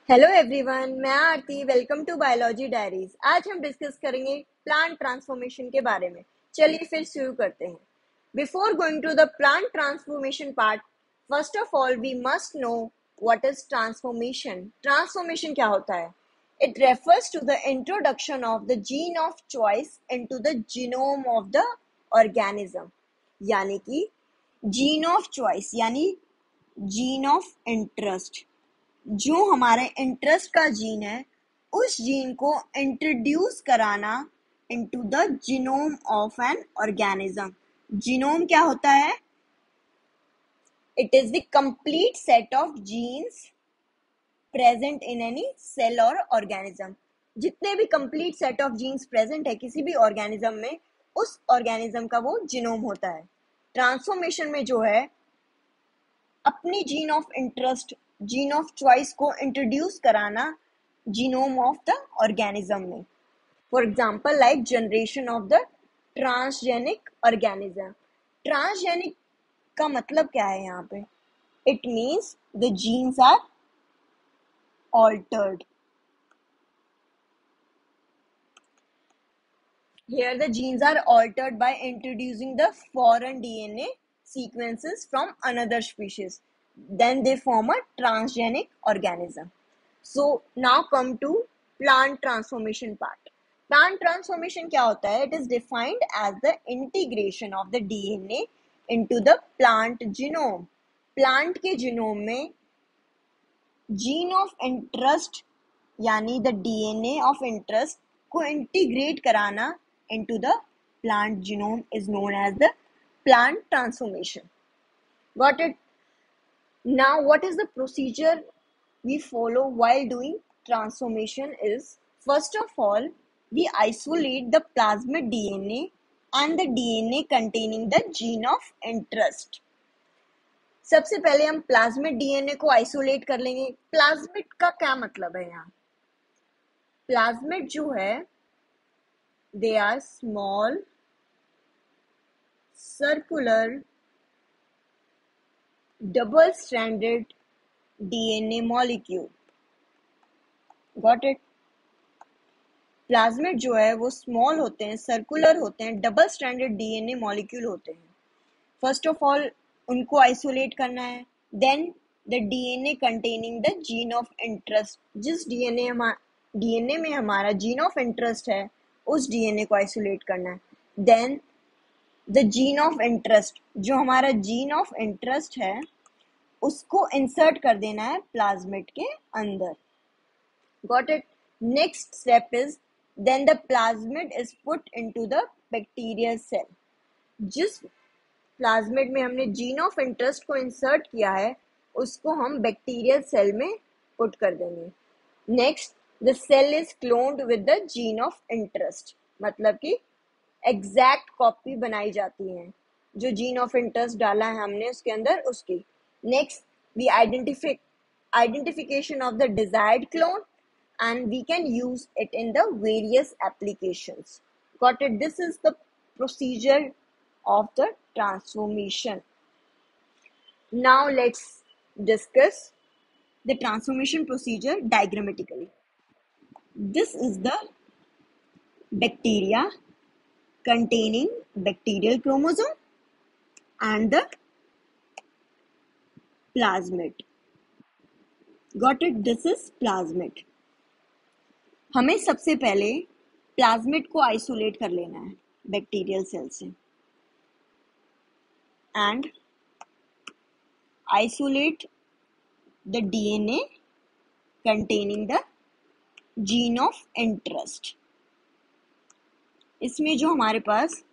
Hello everyone, मैं Aarti. Welcome to biology diaries. आज हम डिस्कस करेंगे प्लांट ट्रांसफॉर्मेशन के बारे में। चलिए फिर शुरू करते हैं। Before going to the plant transformation part, first of all we must know what is transformation. Transformation क्या होता है? It refers to the introduction of the gene of choice into the genome of the organism. यानी कि gene of choice यानी gene of interest, जो हमारे interest का gene है उस जीन को इंट्रोड्यूस कराना into the genome of an organism. Genome क्या होता है? It is the complete set of genes present in any cell or organism. जितने भी complete set of genes present है किसी भी ऑर्गेनिज्म में, उस ऑर्गेनिज्म का वो जीनोम होता है। ट्रांसफॉर्मेशन में जो है अपनी gene of interest, gene of choice को इंट्रोड्यूस कराना जीनोम ऑफ द ऑर्गेनिज्म में। For example like generation of the transgenic organism. Transgenic का मतलब क्या है यहाँ पे? It means the genes are altered. Here the genes are altered by introducing the foreign DNA sequences from another species. Then they form a transgenic organism. So now come to plant transformation part. Plant transformation क्या होता है? It is defined as the integration of the DNA into the plant genome. Plant के genome में gene of interest यानी the DNA of interest को integrate कराना into the plant genome is known as the plant transformation. Got it? Now, what is the procedure we follow while doing transformation is, first of all, we isolate the plasmid DNA and the DNA containing the gene of interest. सबसे पहले हम plasmid DNA को isolate कर लेंगे। Plasmid का क्या मतलब है यहाँ? प्लाज्मिड जो है, they are small circular double-stranded DNA molecule. Got it? Plasmid जो है वो स्मॉल होते हैं, सर्कुलर होते हैं, डबल स्ट्रैंडेड डीएनए मॉलिक्यूल होते हैं। फर्स्ट ऑफ ऑल उनको आइसोलेट करना है। Then the DNA containing the gene of interest. जिस डीएनए में हमारा जीन ऑफ इंटरेस्ट है उस डीएनए को आइसोलेट करना है। Then the gene of interest, जो हमारा जीन ऑफ इंटरेस्ट है उसको इंसर्ट कर देना है प्लाज्मिड के अंदर। Got it? Next step is then the plasmid is put into the bacterial cell. जिस प्लाज्मिड में हमने जीन ऑफ इंटरेस्ट को इंसर्ट किया है उसको हम बैक्टीरियल सेल में पुट कर देंगे। Next, the cell is cloned with the gene of interest, मतलब कि एग्जैक्ट कॉपी बनाई जाती है जो जीन ऑफ इंटरेस्ट डाला है हमने उसके अंदर उसकी। Next, we identification of the desired clone and we can use it in the various applications. Got it? This is the procedure of the transformation. Now let's discuss the transformation procedure diagrammatically. This is the bacteria containing bacterial chromosome and the plasmid. Got it? This is plasmid. हमें सबसे पहले plasmid को isolate कर लेना है bacterial cell से and isolate the DNA containing the gene of interest. इसमें जो हमारे पास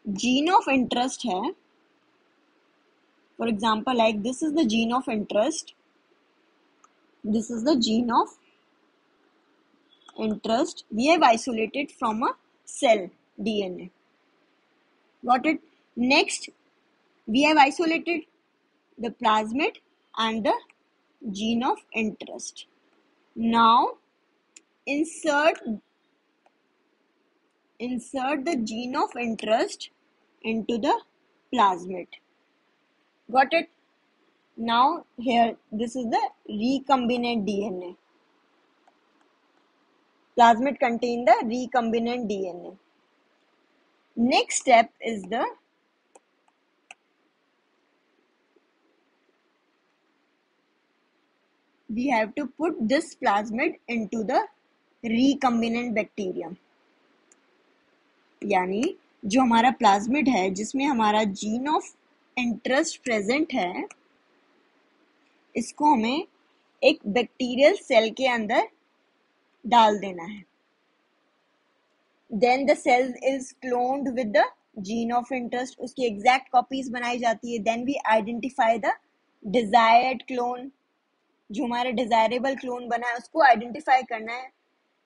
जीन ऑफ इंटरेस्ट है, for example like this is the gene of interest, this is the gene of interest we have isolated from a cell DNA. Got it? Next, we have isolated the plasmid and the gene of interest. Now insert the gene of interest into the plasmid. Got it? Now here this is the recombinant DNA. Plasmid contain the recombinant DNA. Next step is we have to put this plasmid into the recombinant bacterium. यानी जो हमारा plasmid है जिसमें हमारा gene of interest present है, इसको हमें एक बैक्टीरियल सेल के अंदर डाल देना है. Then the cell is cloned with the gene of interest. उसकी exact copies बनाई जाती है. Then we identify the desired clone. जो हमारा desirable clone बना है उसको identify करना है.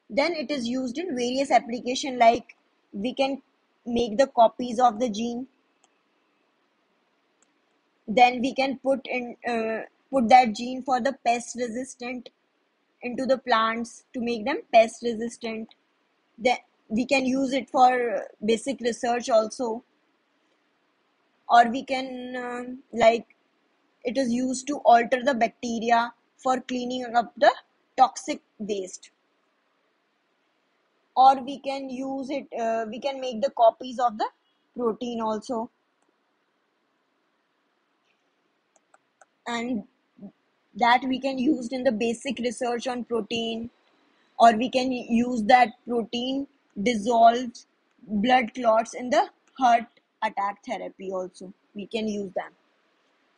Then it is used in various application, like we can make the copies of the gene. Then we can put that gene for the pest resistant into the plants to make them pest resistant. Then we can use it for basic research also, or we can like it is used to alter the bacteria for cleaning up the toxic waste, or we can use it we can make the copies of the protein also, and that we can use in the basic research on protein, or we can use that protein dissolved blood clots in the heart attack therapy also. We can use them.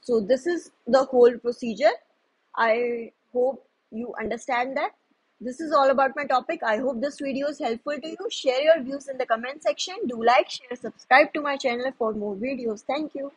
So this is the whole procedure. I hope you understand that. This is all about my topic. I hope this video is helpful to you. Share your views in the comment section. Do like, share, subscribe to my channel for more videos. Thank you.